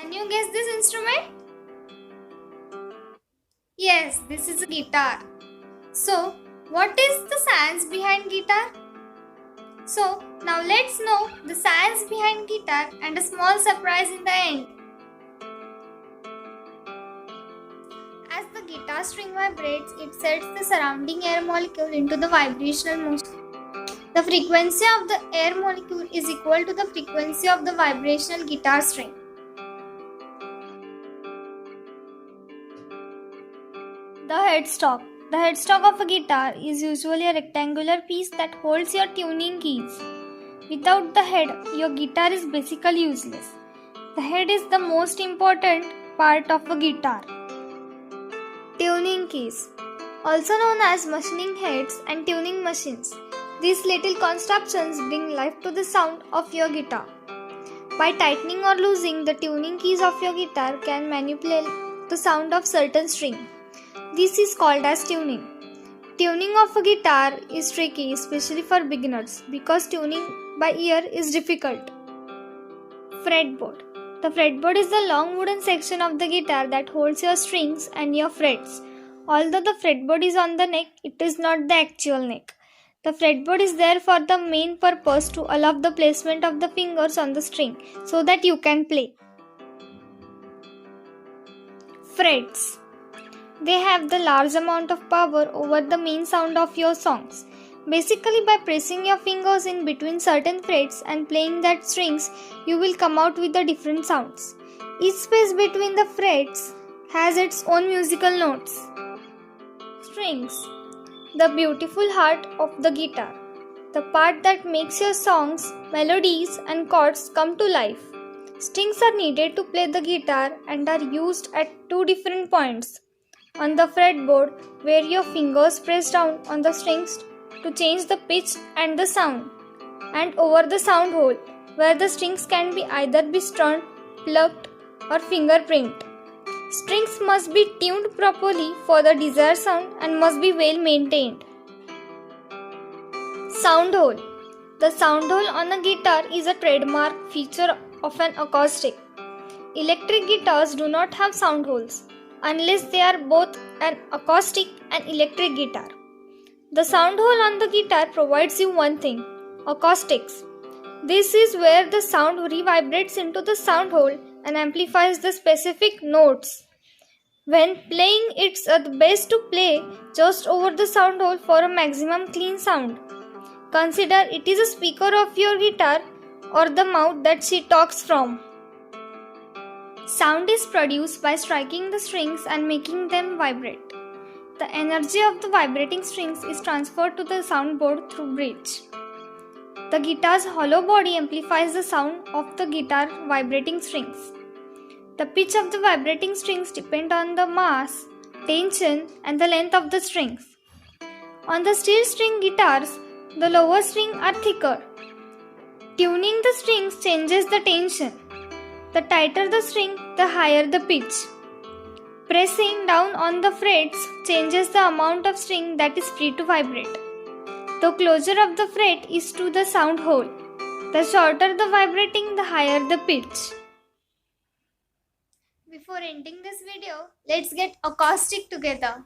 Can you guess this instrument? Yes, this is a guitar. So, what is the science behind guitar? So, now let's know the science behind guitar and a small surprise in the end. As the guitar string vibrates, it sets the surrounding air molecule into the vibrational motion. The frequency of the air molecule is equal to the frequency of the vibrational guitar string. The headstock. The headstock of a guitar is usually a rectangular piece that holds your tuning keys. Without the head, your guitar is basically useless. The head is the most important part of a guitar. Tuning keys, also known as machining heads and tuning machines. These little contraptions bring life to the sound of your guitar. By tightening or loosening the tuning keys of your guitar can manipulate the sound of certain string. This is called as tuning. Tuning of a guitar is tricky, especially for beginners, because tuning by ear is difficult. Fretboard. The fretboard is the long wooden section of the guitar that holds your strings and your frets. Although the fretboard is on the neck, it is not the actual neck. The fretboard is there for the main purpose to allow the placement of the fingers on the string so that you can play. Frets. They have the large amount of power over the main sound of your songs. Basically, by pressing your fingers in between certain frets and playing that strings, you will come out with the different sounds. Each space between the frets has its own musical notes. Strings. The beautiful heart of the guitar. The part that makes your songs, melodies and chords come to life. Strings are needed to play the guitar and are used at two different points. On the fretboard, where your fingers press down on the strings to change the pitch and the sound, and over the sound hole, where the strings can either be strummed, plucked, or fingerprint. Strings must be tuned properly for the desired sound and must be well maintained. Sound hole. The sound hole on a guitar is a trademark feature of an acoustic. Electric guitars do not have sound holes, unless they are both an acoustic and electric guitar. The sound hole on the guitar provides you one thing: acoustics. This is where the sound revibrates into the sound hole and amplifies the specific notes. When playing, it's the best to play just over the sound hole for a maximum clean sound. Consider it is a speaker of your guitar or the mouth that she talks from. Sound is produced by striking the strings and making them vibrate. The energy of the vibrating strings is transferred to the soundboard through bridge. The guitar's hollow body amplifies the sound of the guitar vibrating strings. The pitch of the vibrating strings depend on the mass, tension, and the length of the strings. On the steel string guitars, the lower strings are thicker. Tuning the strings changes the tension. The tighter the string, the higher the pitch. Pressing down on the frets changes the amount of string that is free to vibrate. The closer of the fret is to the sound hole. The shorter the vibrating, the higher the pitch. Before ending this video, let's get acoustic together.